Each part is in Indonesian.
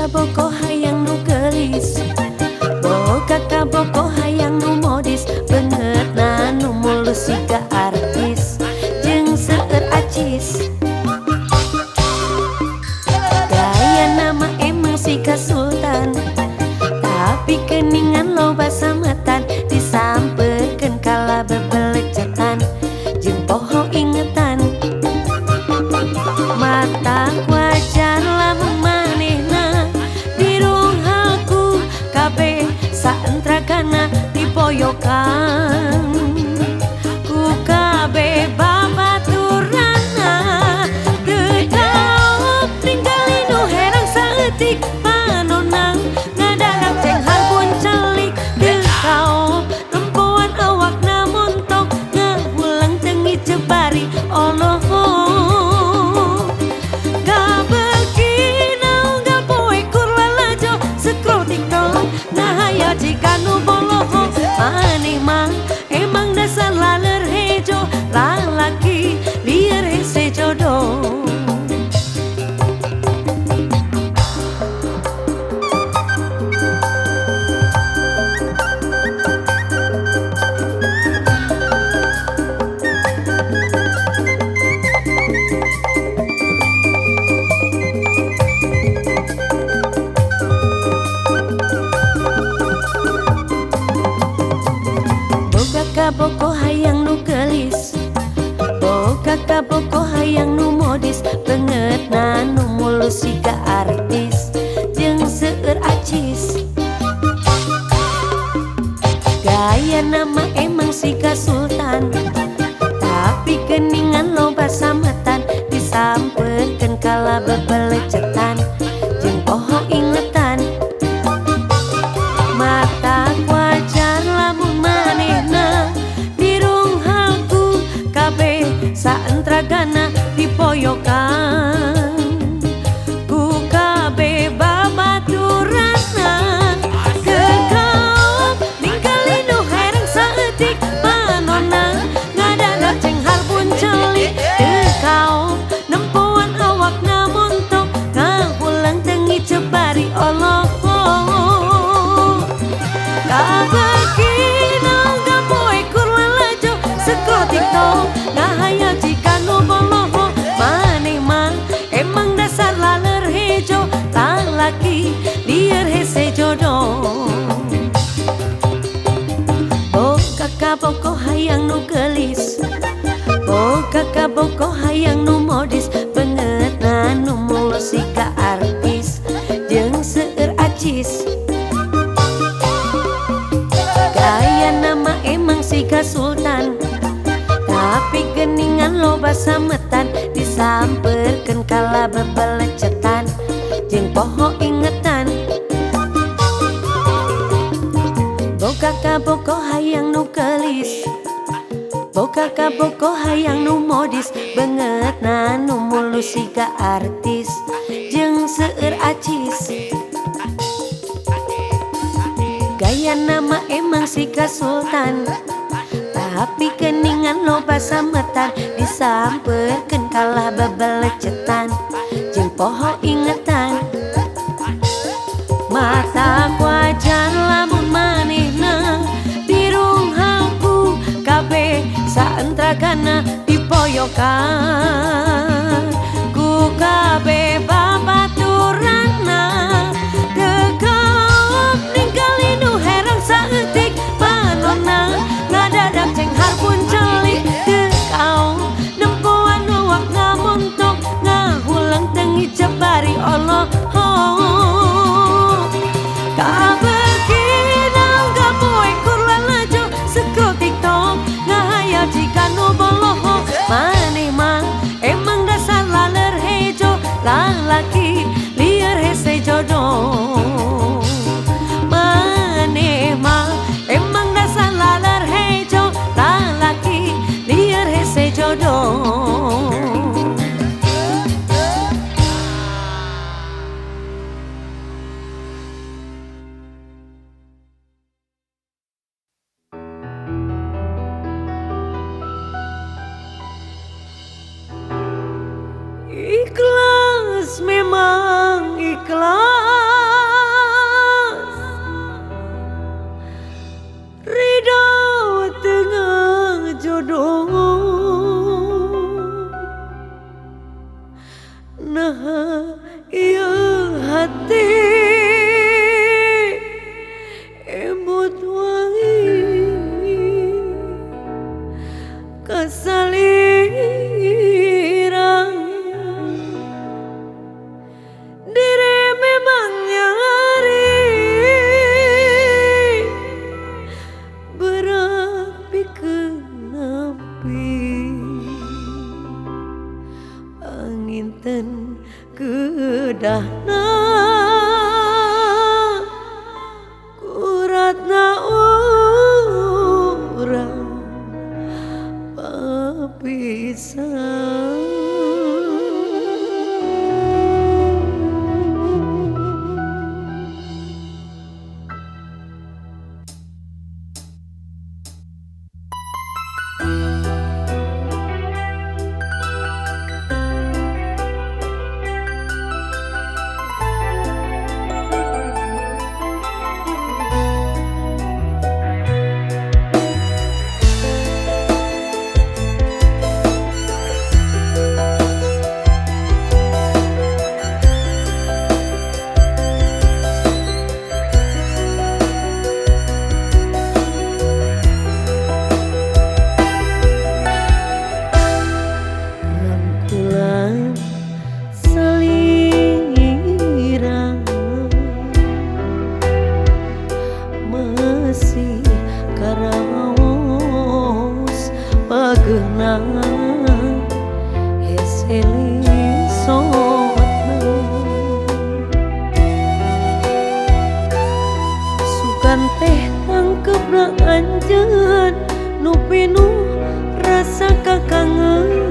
kaboko hayang nu gelis, boga kaboko hayang nu modis, beungeut na nu mulus siga artis jeung seueur acis. Gaya nama emang siga sultan, tapi keningan loba sametan, disampeurkeun kala bebelecetan jeung poho ingetan. Mata wajar lamun manehna dirung haku kabeh saentragana dipoyokan ku kabeh babaturanna. Teu daop ningali nu herang saeutik panonang ngadadak ceng harbun celik. Teu kaop tempoan awakna montok ngahulang tengi cebari Allah. Jika nu boloho maneh mah emang dasar laler hejo, lalaki liar hese jodoh. Kaboko hayang nu gelis, boga kaboko hayang nu modis, beungeut na nu mulus siga artis jeung seueur acis. Gaya nama emang siga sultan, tapi keningan loba sametan, disampeurkeun kala bebelecetan jeung poho ingetan. Mata wajar lamun manehna dirung haku kabeh saentragana dipoyokan ku kabeh babaturanna. Teu kaop ningali nu herang saeutik panonna ngadadak ceng harbun celik. Teu kaop nempoan awakna montok ngahulang tengi cebari Allah. Kabegina gapoe kurang lajo sekro TikTok ngahaya jika nu boloho maneh mah emang dasar laler hejo, lalaki liar hese jodoh. Boga kaboko hayang nu gelis, boga kaboko hayang nu modis, beungeut na nu mulus siga artis jeung seueur acis. Gaya nama emang siga sultan, tapi geningan loba sametan, disampeurkeun kala bebelecetan jeung poho ingetan. Boga kaboko hayang nu gelis, boga kaboko hayang nu modis, beungeut na nu mulus siga artis jeung seueur acis. Gaya nama emang siga sultan, tapi keningan loba sametan, disampeurkeun kala bebelecetan jeung poho ingetan. Mata wajar lamun manehna dirung haku kabeh saentragana dipoyokan ku kabeh babaturanna. Teu kaop ningali nu herang saeutik panonna ngadadak ceng harbun celik. Teu kaop nempoan awakna montok ngahulang tengi cebari Allah. Kabegina gapoe kurang lajo sekro TikTok ngahaya jika nu boloho maneh mah emang dasar laler hejo, lalaki liar hese jodoh. Maneh mah emang dasar laler hejo, lalaki liar hese jodoh. Ikhlas memang ikhlas. kesalirang. Diri memang nyari berapi kenapi angin ten kedahna kuratna urang papisah. Karaos pageunang heseli sotna sukan teh tangkepna anjeun nu pinuh rasa kakangeun.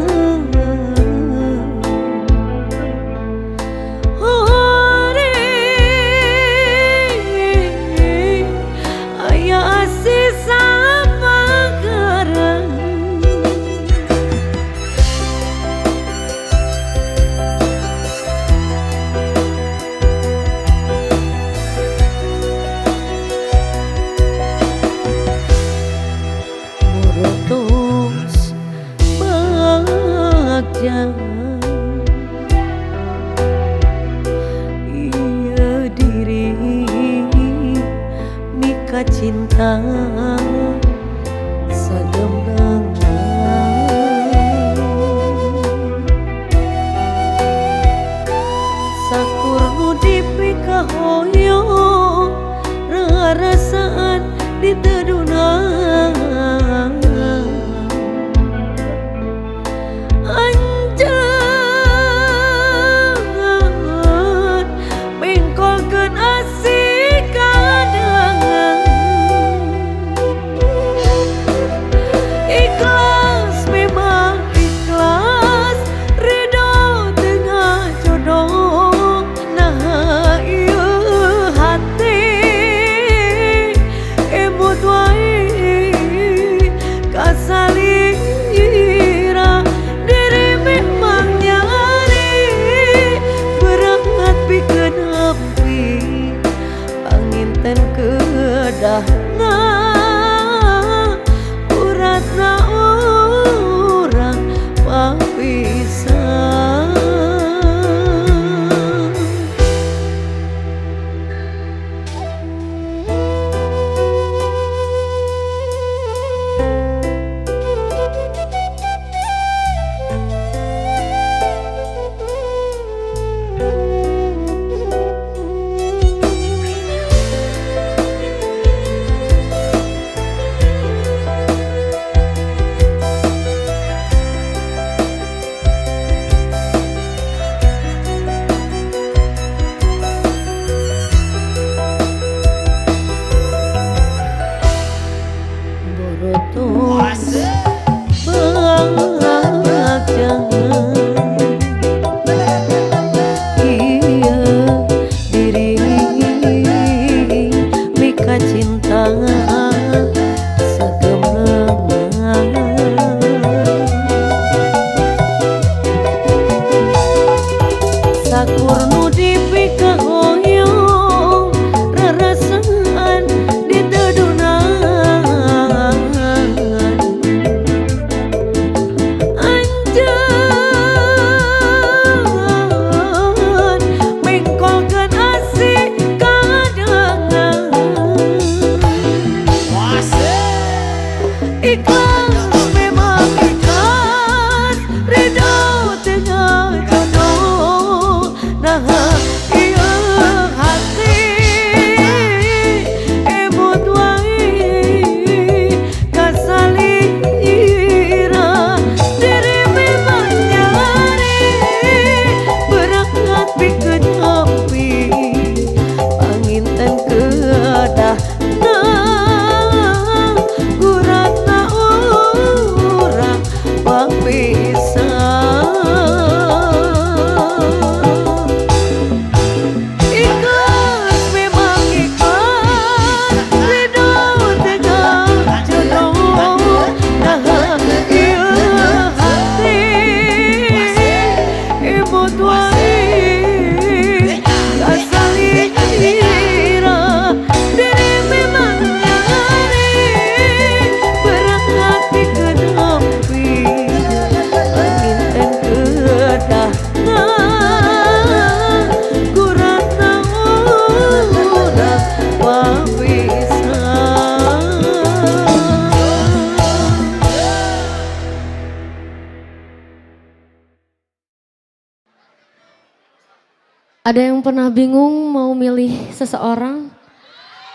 Ada yang pernah bingung mau milih seseorang?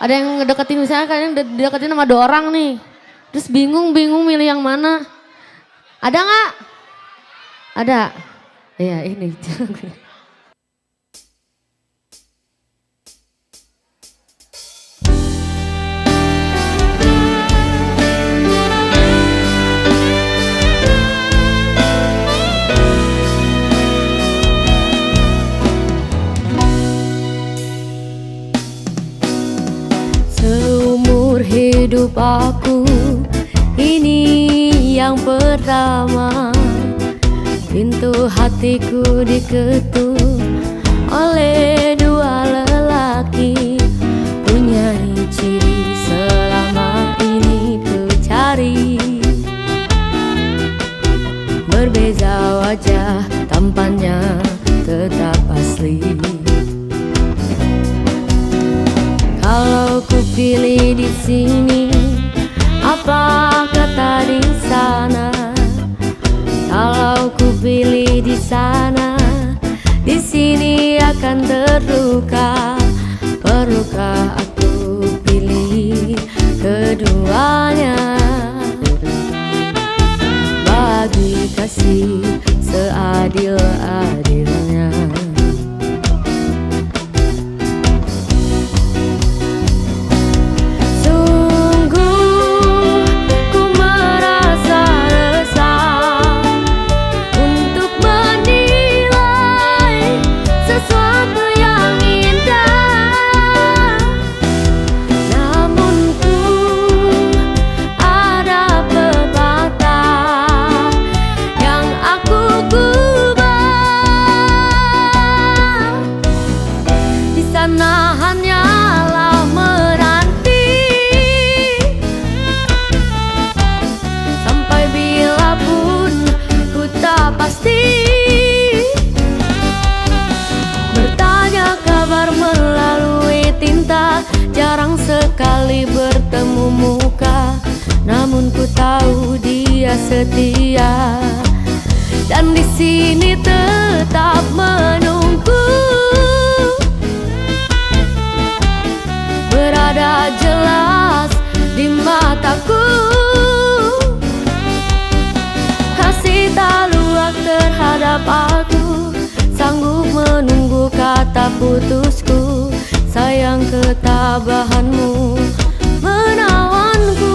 Ada yang ngedeketin, misalnya kalian deketin sama 2 orang nih. Terus bingung milih yang mana? Ada nggak? Ada? Iya ini. Seumur hidup aku, ini yang pertama. Pintu hatiku diketuk oleh 2 lelaki. Punya ciri selama ini ku cari. Berbeza wajah, tampannya tetap asli. Kalau ku pilih di sini, apa kata di sana? Kalau ku pilih di sana, di sini akan terluka. Perlukah aku pilih keduanya? Bagi kasih seadil-adilnya. Hanyalah menanti sampai bila pun ku tak pasti. Bertanya kabar melalui tinta, jarang sekali bertemu muka. Namun ku tahu dia setia, dan di sini tetap menunggu. Berada jelas di mataku, kasih tak luak terhadap aku. Sanggup menunggu kata putusku, sayang ketabahanmu menawanku.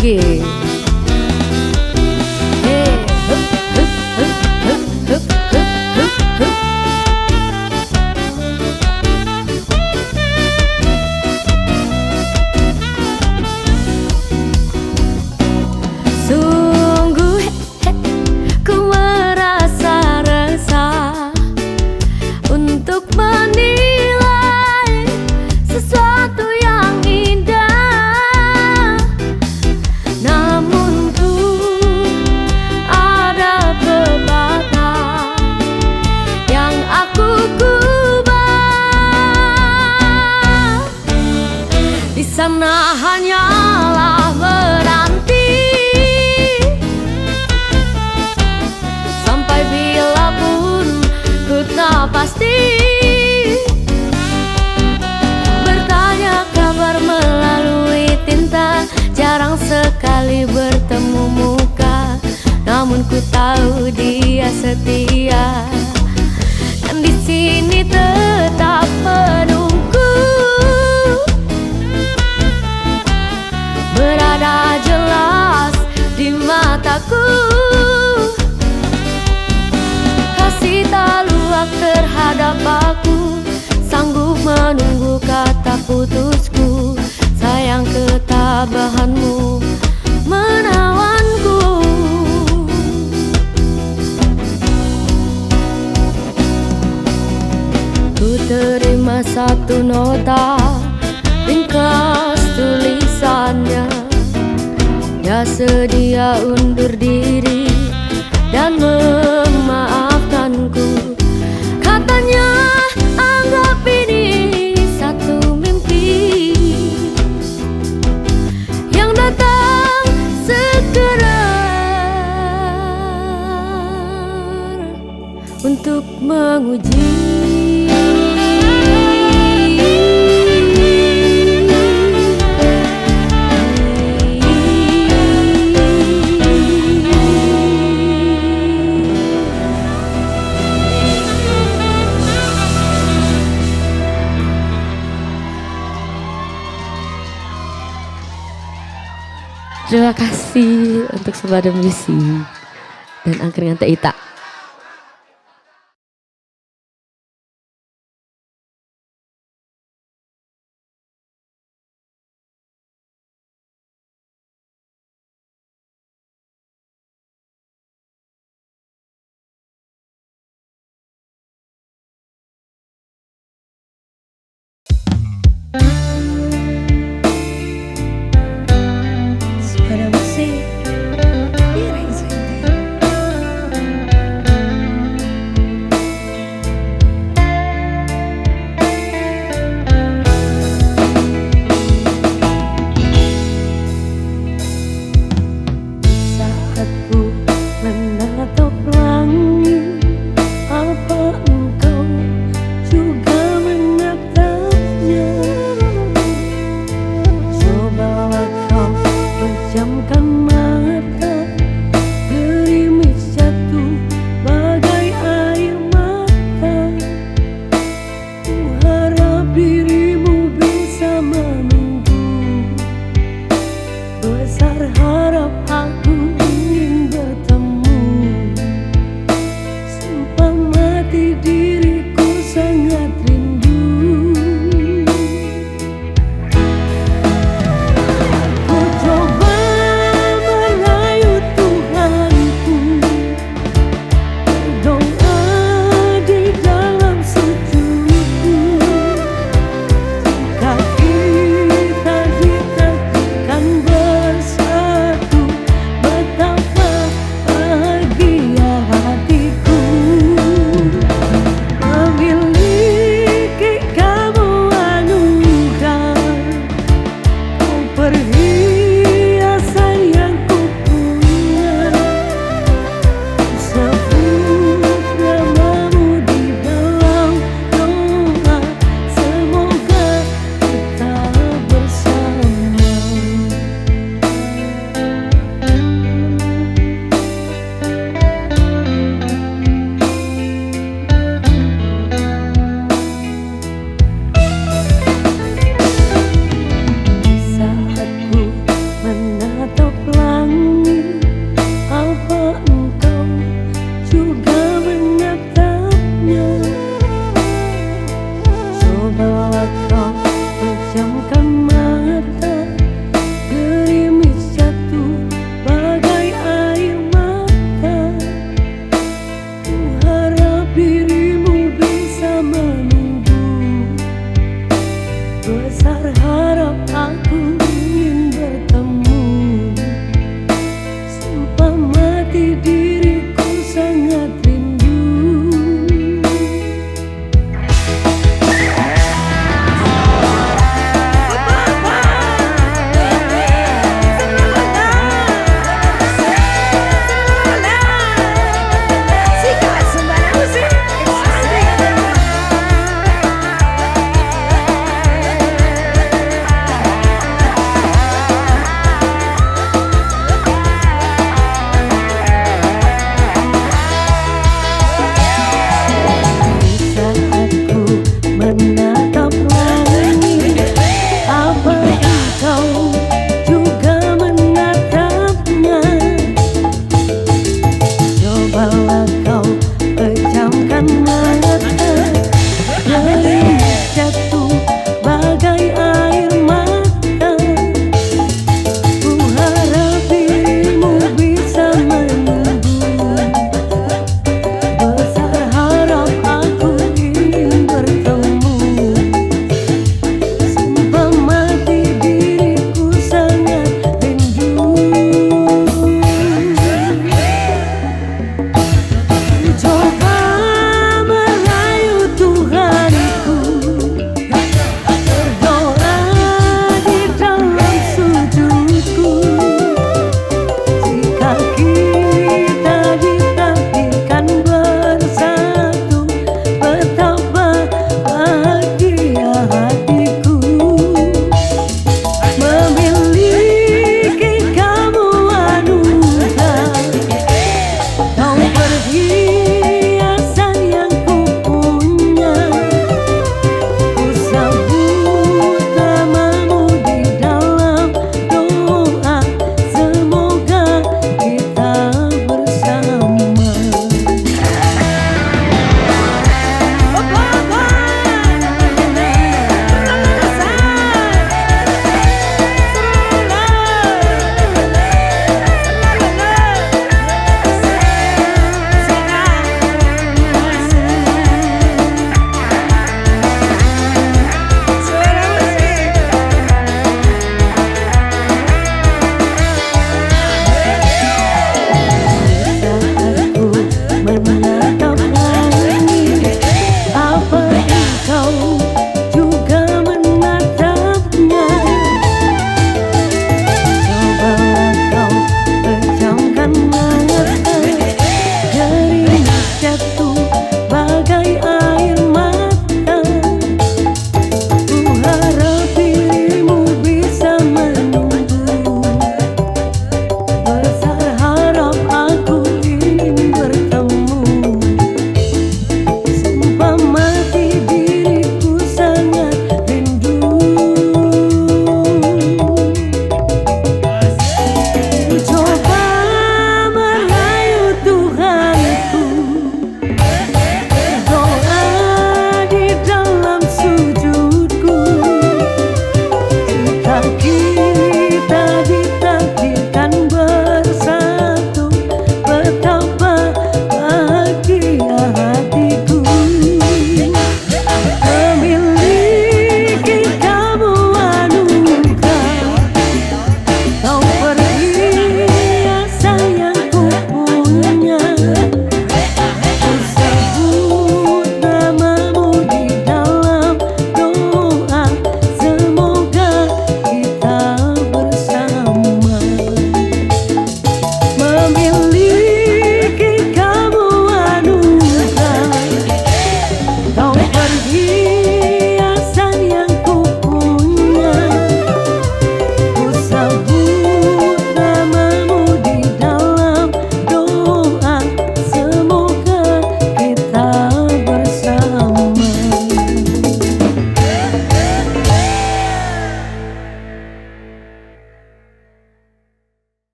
Lagi. Sungguh ku merasa resah untuk menilai sesuatu yang indah. Namun ku ada pepatah yang aku kubah. Di sana hanyalah menanti sampai bila pun ku tak pasti. Bertanya kabar melalui tinta, jarang sekali bertemu muka. Namun ku tahu dia setia, dan di sini tetap menunggu. Berada jelas di mataku, kasih tak luak terhadap aku. Sanggup menunggu kata putusku, sayang ketabahanmu menawanku. Ku terima satu nota, ringkas tulisannya. Dia sedia undur diri dan memaafkanku. Katanya anggap ini satu mimpi yang datang segera untuk menguji. Terima kasih untuk Sobat Musik dan Angkringan Teh Ita.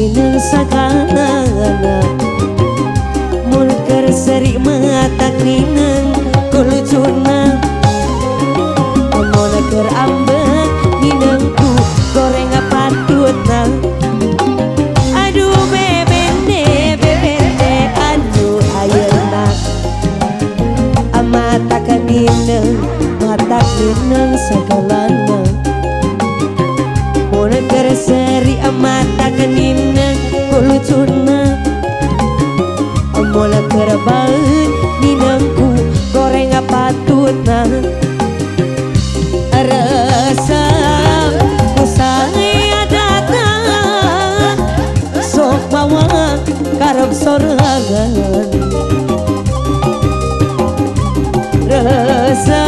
minang sakalana mulker seri matak minang kulujuna amona ker ambek minangku goreng patutna aduh bebende aduh ayeuna amata kaninang matak minang sakalana mulai kerseri amata kanina kulujuna mulai kerbaut minangku goreng patutna rasa usai datang sok bawa karep sorangan rasa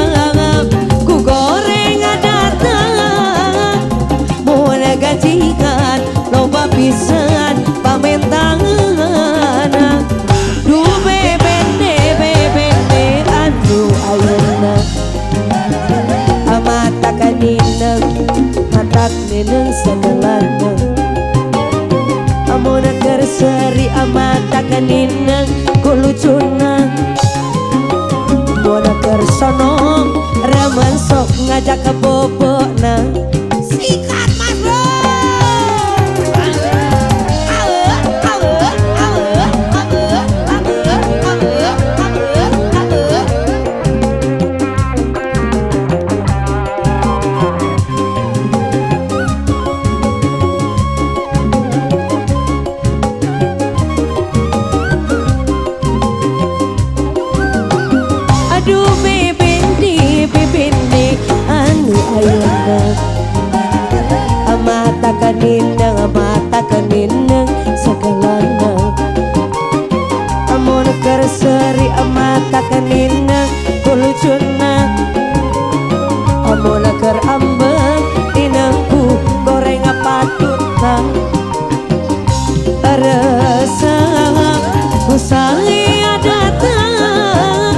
ku goreng datang mulai gajikan loba pisan pamentangan duh bebende aduh ayeuna amata kaninang matak ninang sakalana amona kerseri amata kaninang kulujuna mona kersono raman sok ngajak ke bobona sikat mas bro aduh bebende anu ayeuna amata kaninang sakalana amon kerseri amata kaninang kulujuna amon ker ambek tinangku goreng patutna rasa usai datang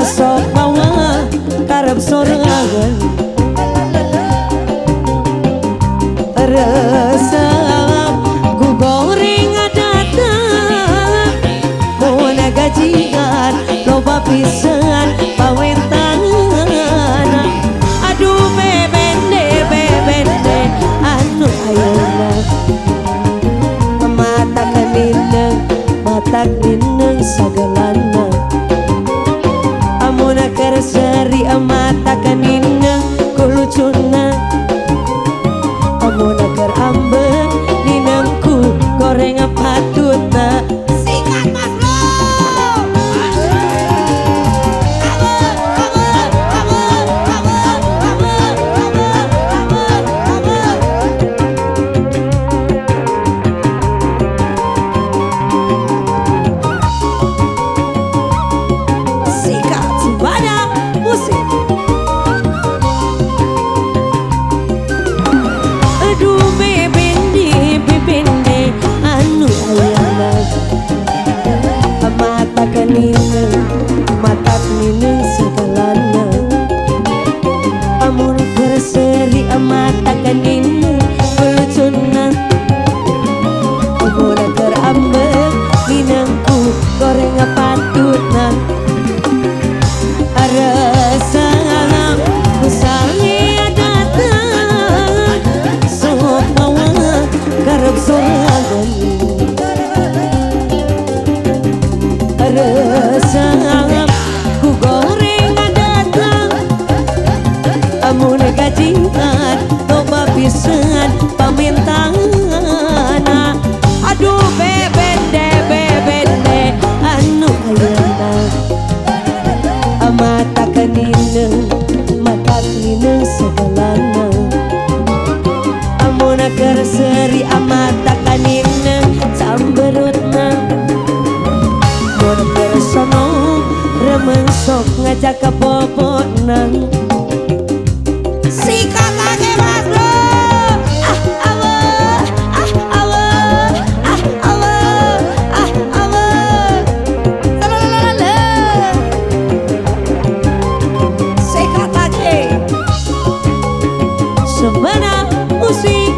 sok bawa karep sorangan rasa ku goreng datang mona gajian loba pisan pawentangan aduh bebende anu ayeuna mata kaninang matak ninang sagalana amona kerseri amata kaninang kulujuna amona ker ambek ninangku goreng patutna sikat mas bro sikat pada musik aduh bebende anu ayeuna amata kaninang matak ninang sakalana amun kerseri amata kaninang kulujuna amun ker ambek minangku goreng patutna rasa usai datang sok bawa karep sorangan rasa ku goreng datang amun gajian loba pisan pamentangan aduh bebende anu ayeuna amata kaninang matak ninang sakalana amona kerseri amata kaninang samberutna mona kersono remen sok ngajak ke bobona sikat lagi mas bro musik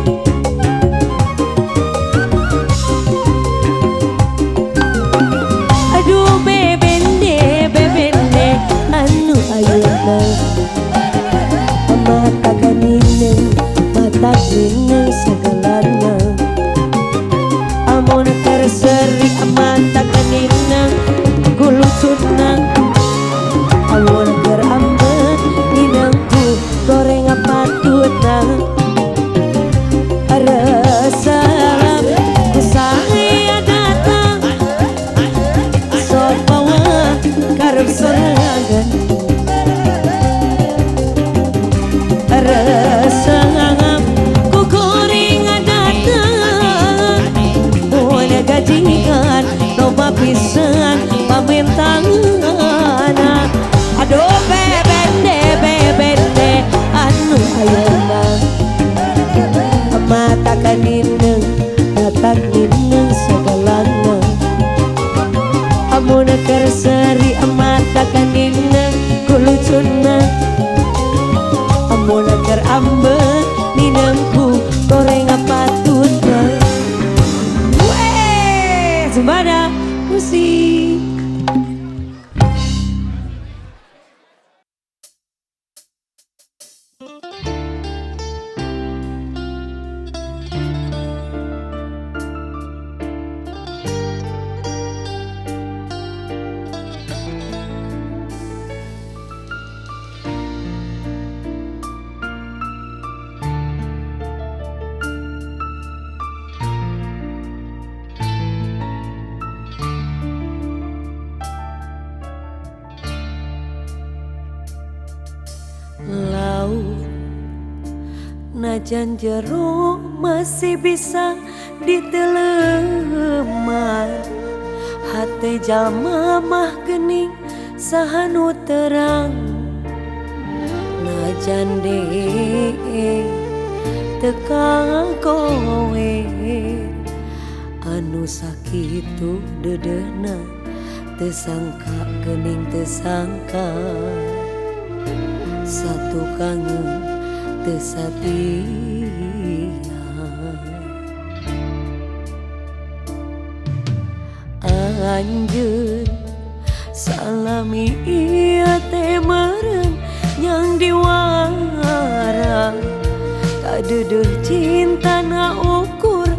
gajikan loba pisan pamentangan. Aduh bebende anu ayeuna mata kanineng datang nineng segalana amun keur seri mata kanineng kulucuna amun keur ambeun ninengku goreng patutna. Weh Zumbada musik. Laut najan jero masih bisa diteleman, hati jalma mah gening sahanu terang. Najan deh teka kowe anu sakitu dedehna tesangka gening tesangka. Satu kangen tesatia anjeun salami ieu teh meureun yang diwara kadeudeung cintana ukur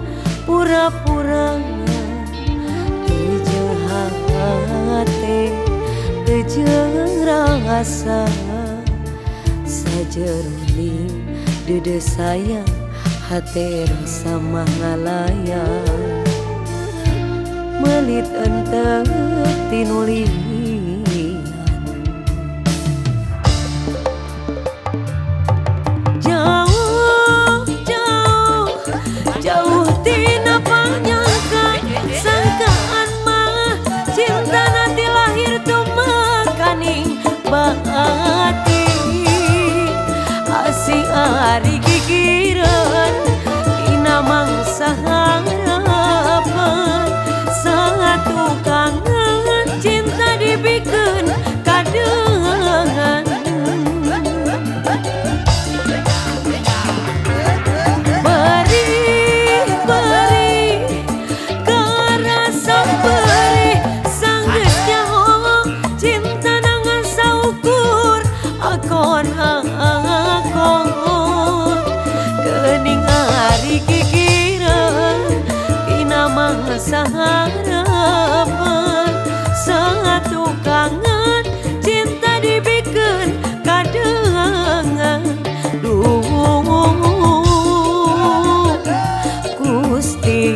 pura-pura teu jeung hate teu jeung rasa sajeroning dede sayang hate rasa mangalayang melit enteu tinulian jauh tina panyangka sangkaan mah cinta nanti lahir tumakaning baati si ari gigireun tina mangsa harapan satu kangen cinta dibikeun kadeungan beri karasa beri sanggeus nyaho cinta nangan saukur akon kening ari gigireun tina mangsa harapan satu kangen cinta dibikeun kadeungan. Duh Gusti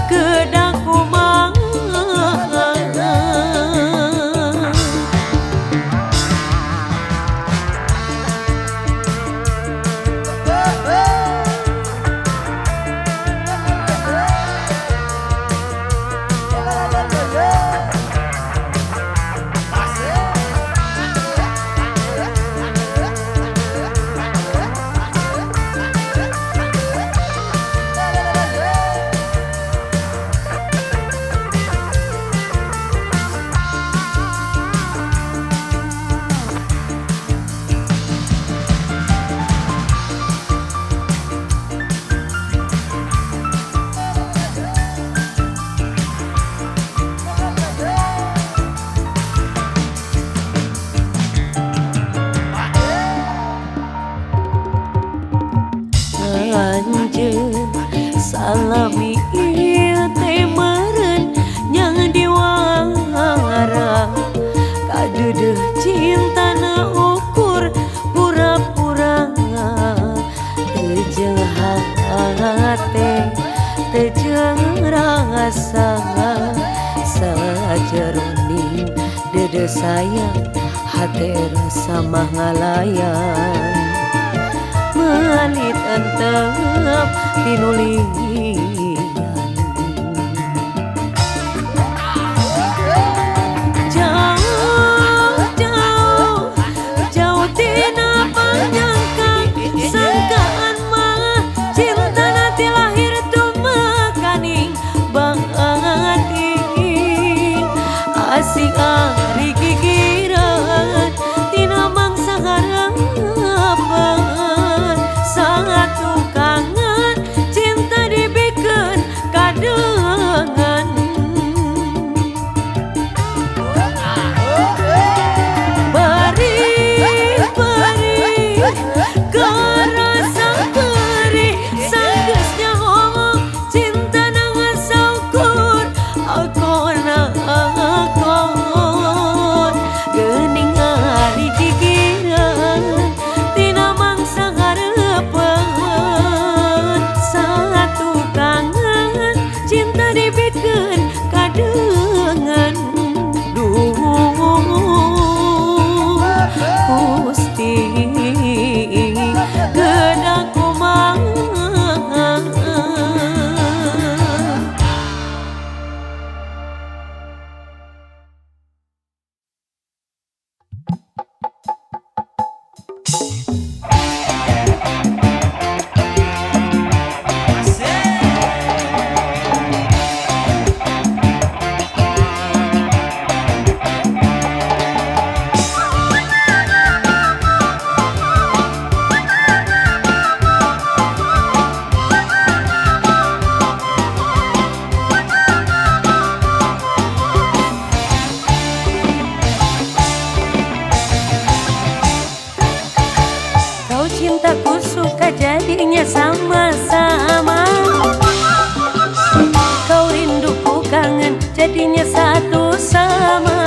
kedah kumaha anjeun salami ieu teh meureun yang diwara kadeudeuh cintana ukur pura-pura teu jeung hate teu jeung rasa sajeroning dede sayang hate rasa mangalayang melit entep tinulian cinta dibikin kadengan. Duh Gusti geuna kumaha. Cintaku suka jadinya sama-sama, kau rinduku kangen jadinya satu sama.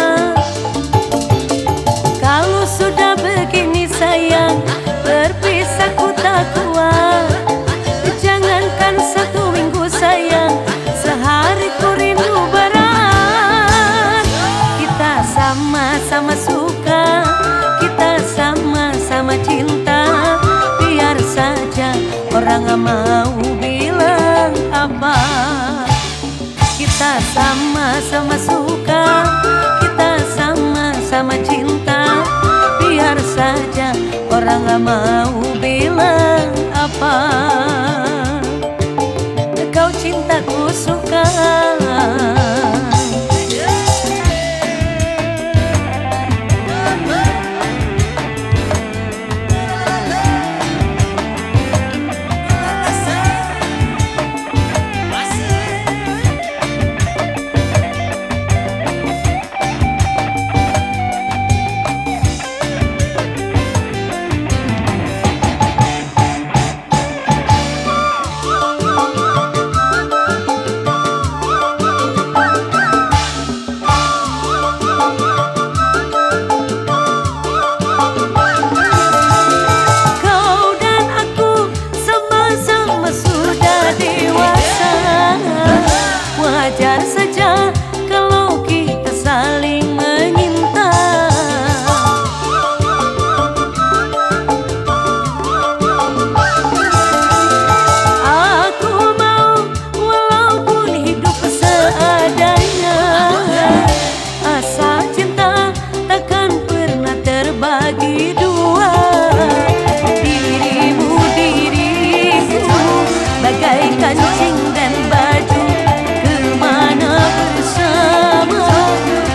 Kalau sudah begini sayang, berpisah ku tak kuat. Jangankan 1 minggu sayang, sehari ku rindu berat. Kita sama-sama suka, kita sama-sama cinta. Biar saja orang gak mau bilang apa. Kita sama-sama suka, kita sama-sama cinta. Biar saja orang gak mau bilang apa. Kau cintaku suka. Wajar saja kalau kita saling menyinta. Aku mau walaupun hidup seadanya, asal cinta takkan pernah terbagi dua. Dirimu bagai kancing dan baju,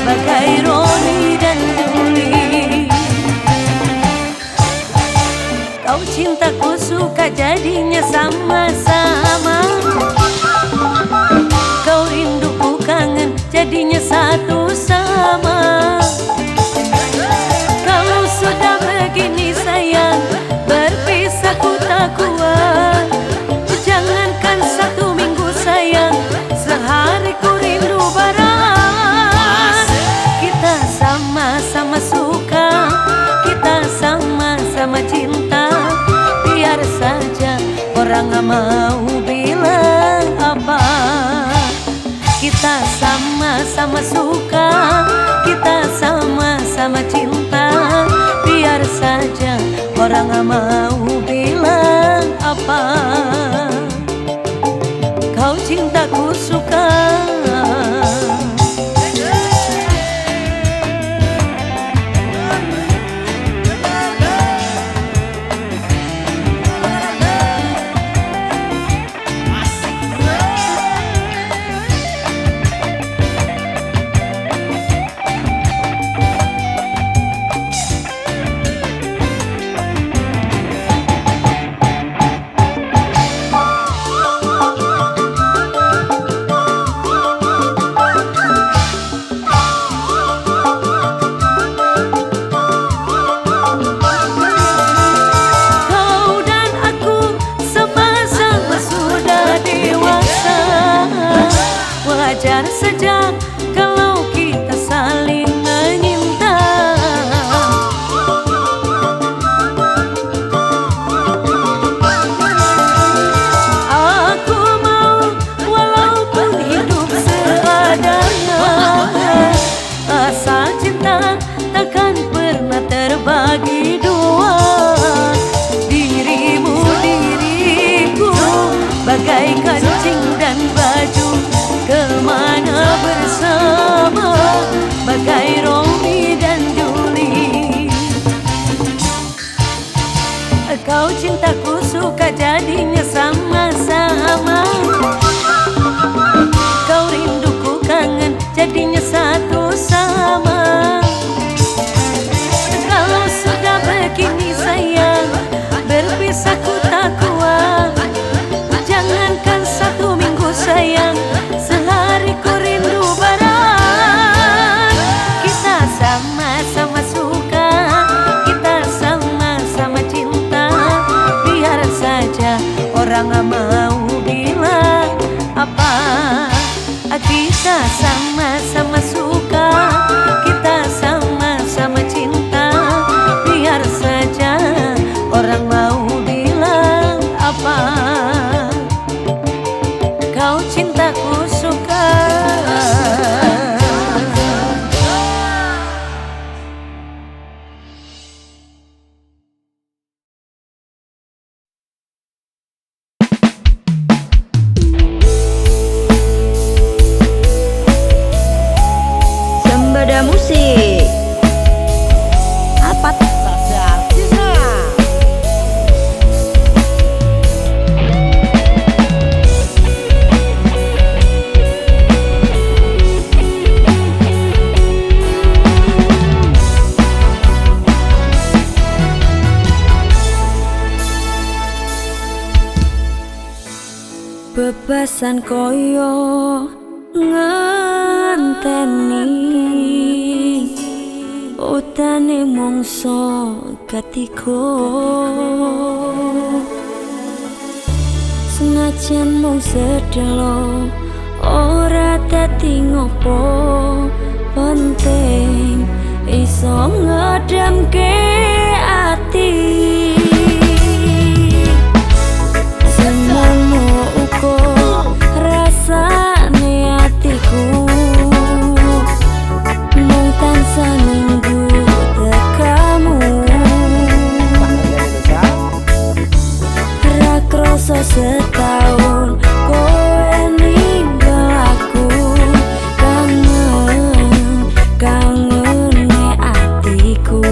bagai Roni dan Juli. Kau cintaku suka jadinya sama-sama, kau rinduku kangen jadinya satu sama. Kalau sudah begini sayang, berpisah ku tak kuat. Jangankan 1 minggu sayang, sehari ku rindu berat. Kita sama-sama suka, kita sama-sama cinta. Biar saja orang gak mau bilang apa. Kita sama-sama suka, kita sama-sama cinta. Biar saja orang gak mau bilang apa. Kau cintaku suka. Wajar saja kalau kita saling menyinta. Aku mau walaupun hidup bagai Romi dan Juli. Kau cintaku suka jadinya sama-sama, kau rinduku kangen jadinya satu sama. Kalau sudah begini sayang, berpisah ku tak kuat. Jangankan 1 minggu sayang, sehari ku rindu berat. Kita sama-sama suka, kita sama-sama cinta. Biar saja orang mau bilang apa. Kita sama-sama suka, kita sama-sama cinta. Biar saja orang mau bilang apa. Kau cintaku suka. Sembada musik apa bebasan koyo ngenteni utane mongso katiko. Senajan mung sedelo ora dadi ngopo, penting iso ngedamke ati. Senengmu uko rasane atiku, mung tansah nunggu tekamu. Ra kroso setahun kowe ninggal aku, kangen atiku.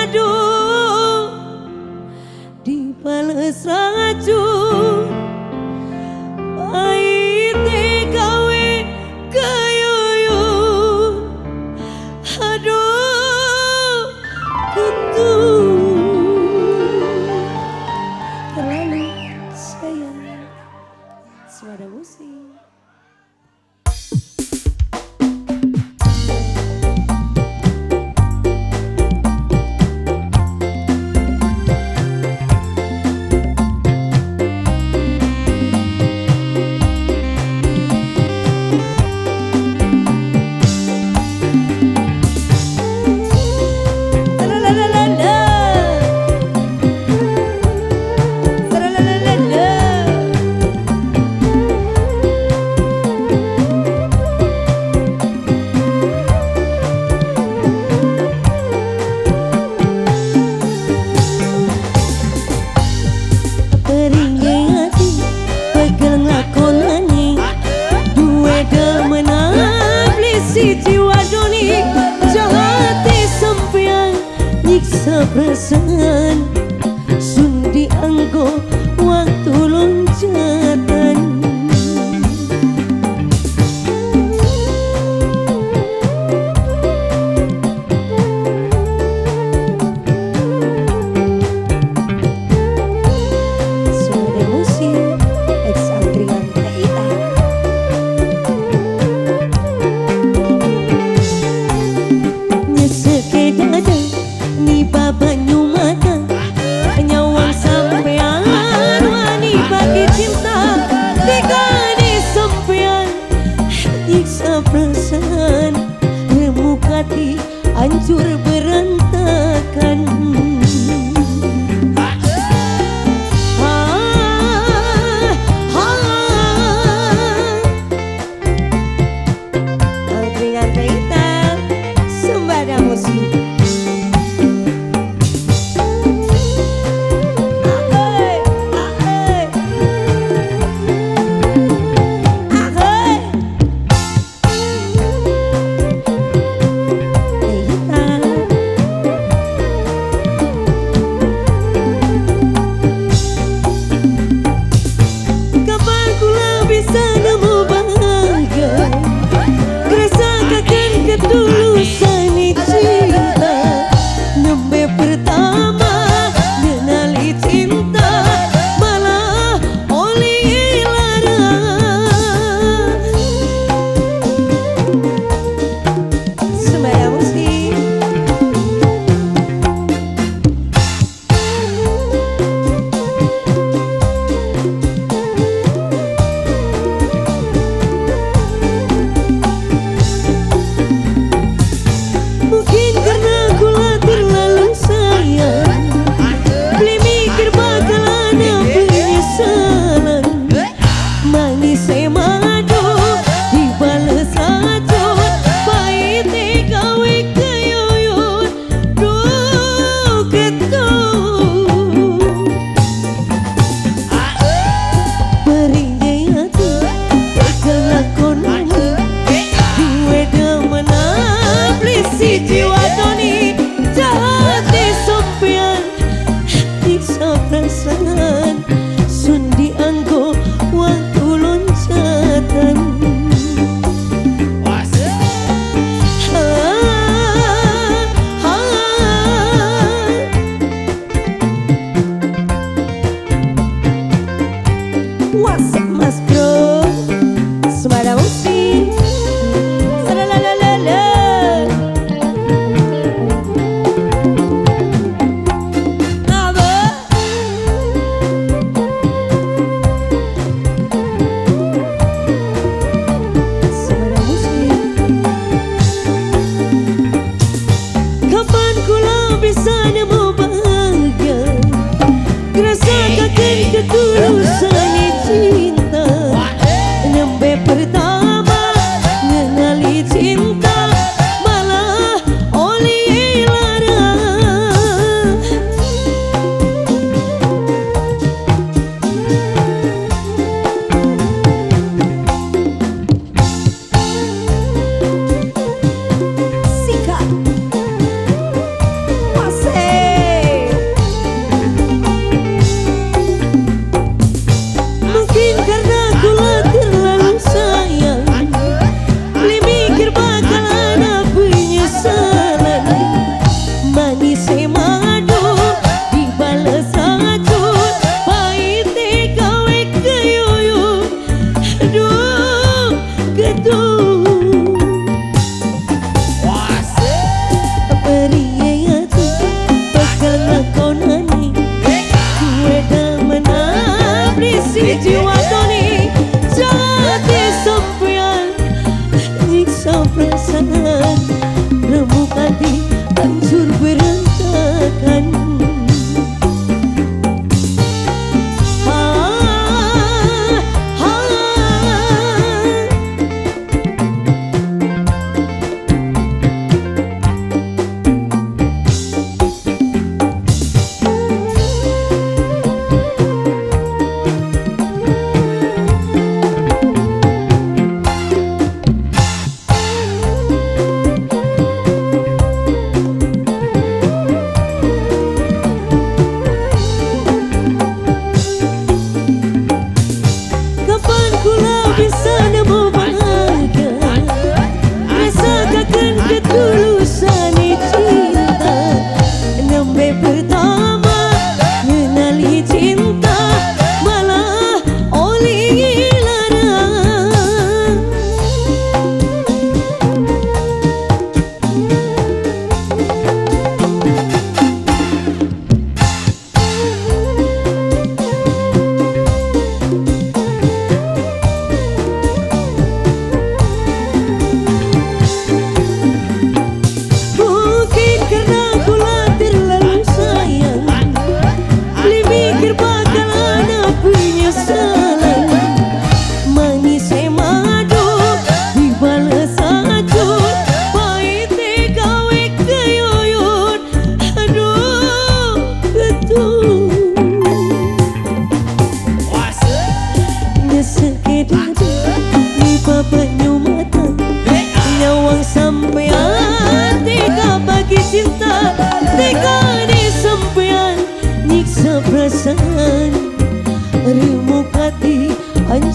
aduh dibales racun pahite gawe kayuyun aduh ketuh terlalu sayang suara musik. Perasaan sun dianggo waktu loncatan suara musik ex Andrian Taita nyeseke dada ni babanyu mata nyawang sampean wani bagi cinta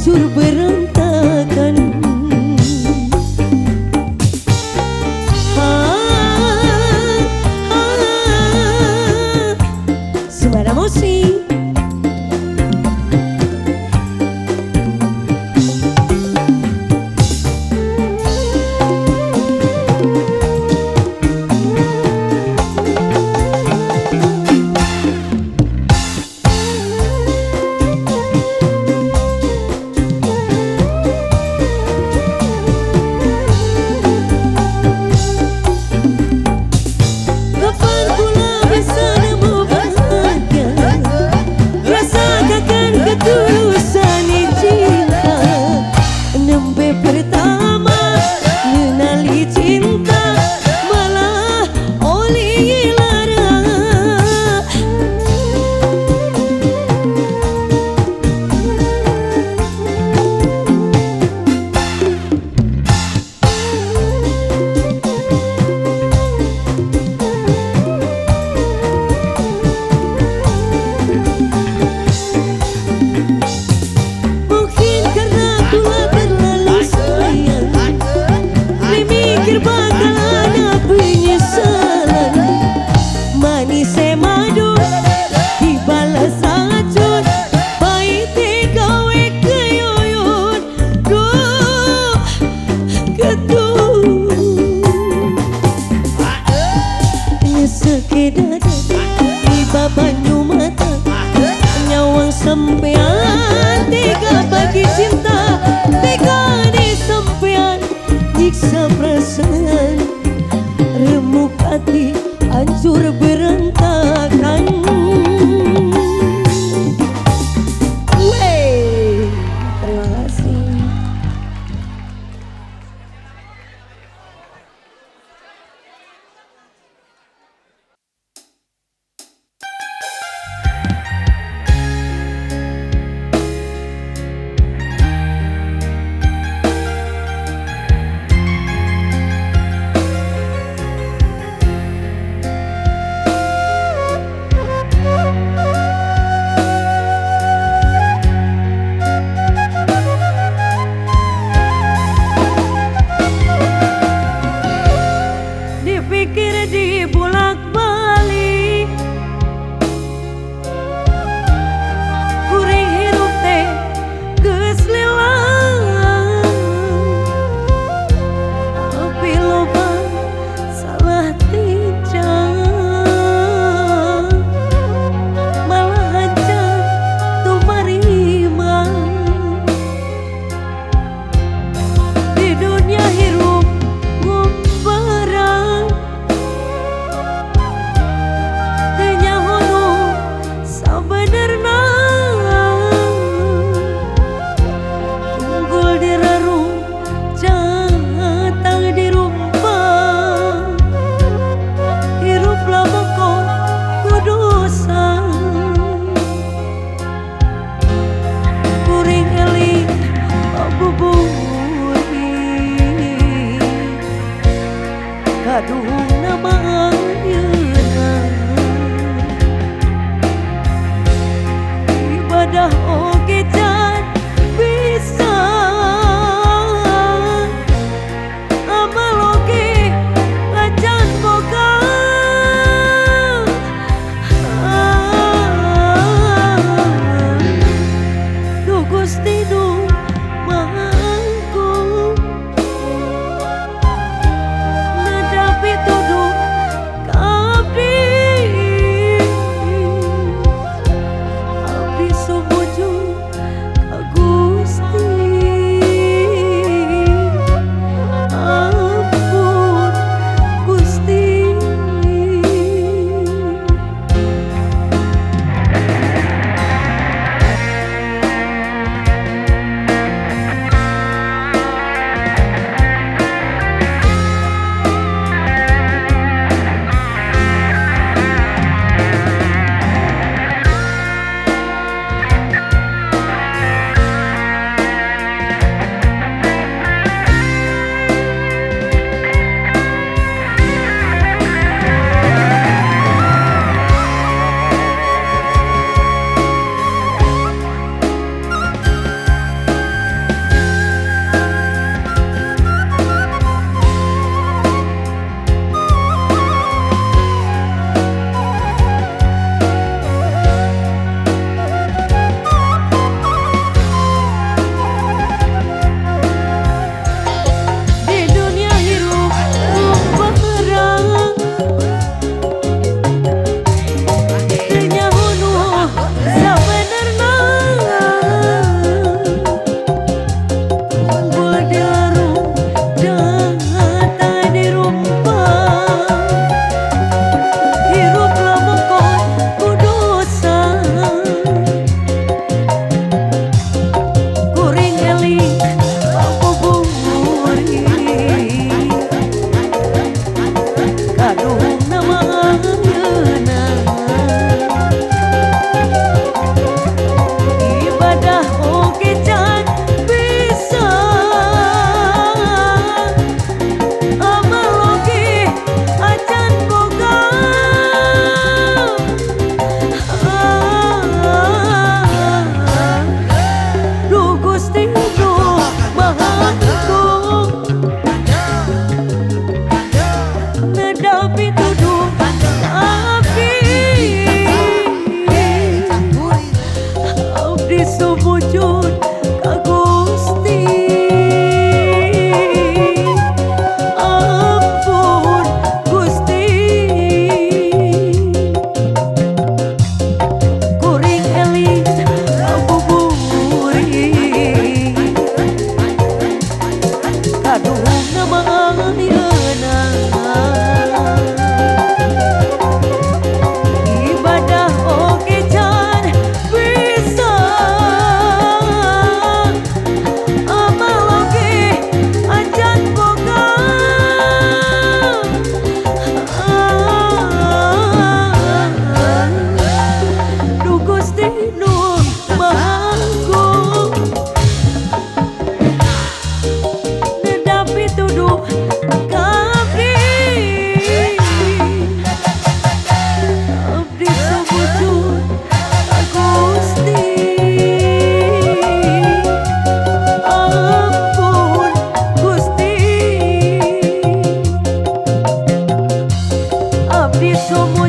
hancur berantakan. Suara musik. Kapan pula bisa nemu bahagia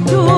bojo